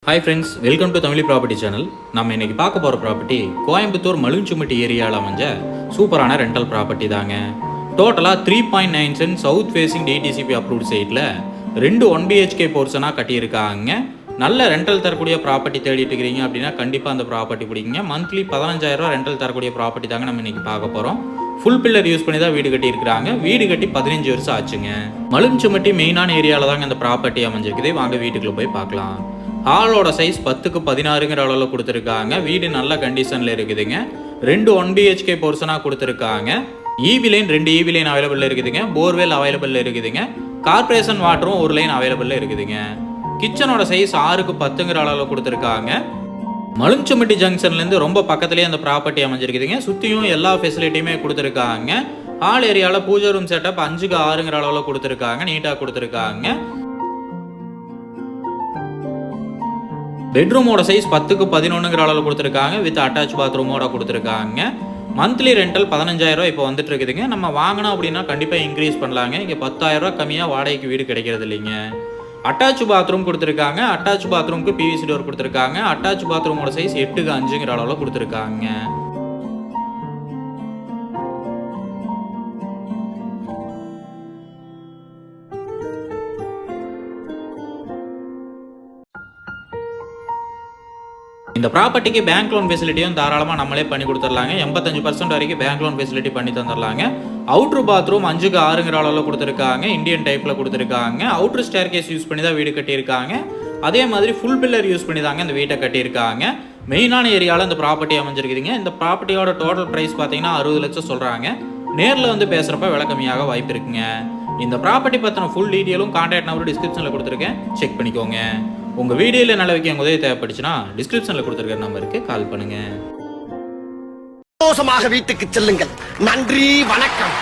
Hi friends, welcome to Tamil property channel. நம்ம இன்னைக்கு பார்க்க போகிற ப்ராப்பர்ட்டி கோயம்புத்தூர் மலுஞ்சுமட்டி ஏரியாவில் அமைஞ்ச சூப்பரான ரெண்டல் ப்ராப்பர்ட்டி தாங்க. டோட்டலாக 3.9 cent south facing DTCP approved சைட்டில் 2 1BHK போர்ஷனாக கட்டியிருக்காங்க. நல்ல ரெண்டல் தரக்கூடிய ப்ராப்பர்ட்டி தேடிட்டு இருக்கிறீங்க அப்படின்னா கண்டிப்பாக அந்த ப்ராப்பர்ட்டி பிடிக்குங்க. மந்த்லி 15,000 ரெண்டல் தரக்கூடிய ப்ராப்பர்ட்டி தாங்க நம்ம இன்னைக்கு பார்க்க போகிறோம். ஃபுல் பில்லர் யூஸ் பண்ணி தான் வீடு கட்டியிருக்கிறாங்க. வீடு கட்டி 15 வருஷம் ஆச்சுங்க. மலுஞ்சுமட்டி மெயினான ஏரியாவில் தாங்க அந்த ப்ராப்பர்ட்டி அமைஞ்சிருக்குது. வாங்க வீட்டுக்குள்ளே போய் பார்க்கலாம். ஹாலோட சைஸ் 10க்கு 16ங்கிற அளவில் கொடுத்துருக்காங்க. வீடு நல்ல கண்டிஷனில் இருக்குதுங்க. 2 1BHK போர்ஷனாக கொடுத்துருக்காங்க. EV line 2 EV line available இருக்குதுங்க. போர்வெல் அவைலபிள் இருக்குதுங்க. கார்பரேஷன் வாட்டரும் ஒரு லைன் அவைலபிள் இருக்குதுங்க. கிச்சனோட சைஸ் 6க்கு 10ங்கிற அளவில் கொடுத்துருக்காங்க. மலுஞ்சுமட்டி ஜங்ஷன்லேருந்து ரொம்ப பக்கத்துலேயே அந்த ப்ராப்பர்ட்டி அமைஞ்சிருக்குதுங்க. சுற்றியும் எல்லா ஃபெசிலிட்டியுமே கொடுத்துருக்காங்க. ஹால் ஏரியாவில் பூஜை ரூம் செட்டப் 5க்கு 6ங்கிற அளவில் கொடுத்துருக்காங்க. நீட்டாக கொடுத்துருக்காங்க. பெட்ரூமோட சைஸ் 10க்கு 11ங்கிற அளவில் கொடுத்துருக்காங்க. வித் அட்டாச் பாத்ரூமோட கொடுத்துருக்காங்க. மந்த்லி ரெண்டல் 15,000 இப்போ வந்துட்டு இருக்குதுங்க. நம்ம வாங்கினோம் அப்படின்னா கண்டிப்பாக இன்க்ரீஸ் பண்ணலாங்க. இங்கே 10,000 கம்மியாக வாடகைக்கு வீடு கிடைக்கிறது இல்லைங்க. அட்டாச் பாத்ரூம் கொடுத்துருக்காங்க. அட்டாச் பாத்ரூமுக்கு PVC டோர் கொடுத்துருக்காங்க. அட்டாச் பாத்ரூமோட சைஸ் 8க்கு 5ங்கிற அளவில் கொடுத்துருக்காங்க. இந்த ப்ராப்பர்ட்டிக்கு பேங்க் லோன் ஃபெசிலிட்டியும் தாராளமாக நம்மளே பண்ணி கொடுத்துடலாங்க. 85% வரைக்கும் பேங்க் லோன் ஃபெசிலிட்டி பண்ணி தந்துடலாங்க. அவுட்ரு பாத்ரூம் 5க்கு 6ங்கிற அளவில் கொடுத்துருக்காங்க. இந்தியன் டைப்பில் கொடுத்துருக்காங்க. அவுட்ரு ஸ்டேர் கேஸ் யூஸ் பண்ணி தான் வீடு கட்டியிருக்காங்க. அதே மாதிரி ஃபுல் பில்லர் யூஸ் பண்ணி தாங்க இந்த வீட்டை கட்டியிருக்காங்க. மெயினான ஏரியாவில் இந்த ப்ராப்பர்ட்டி அமைஞ்சிருக்குதுங்க. இந்த ப்ராப்பர்ட்டியோட டோட்டல் ப்ரைஸ் பார்த்தீங்கன்னா 60 லட்சம் சொல்கிறாங்க. நேரில் வந்து பேசுகிறப்ப விலை கம்மியாக வாய்ப்பு இருக்குங்க. இந்த ப்ராப்பர்ட்டி பற்றின ஃபுல் டீட்டெயிலும் கான்டாக்ட் நம்பர் டிஸ்கிரிப்ஷனில் கொடுத்துருக்கேன், செக் பண்ணிக்கோங்க. உங்கள் வீடியோவில் நல்ல வைக்க உதவி தேவைப்பட்டுச்சுன்னா டிஸ்கிரிப்ஷனில் கொடுத்துருக்கிற நம்பருக்கு கால் பண்ணுங்கள். சந்தோஷமாக வீட்டுக்கு செல்லுங்கள். நன்றி, வணக்கம்.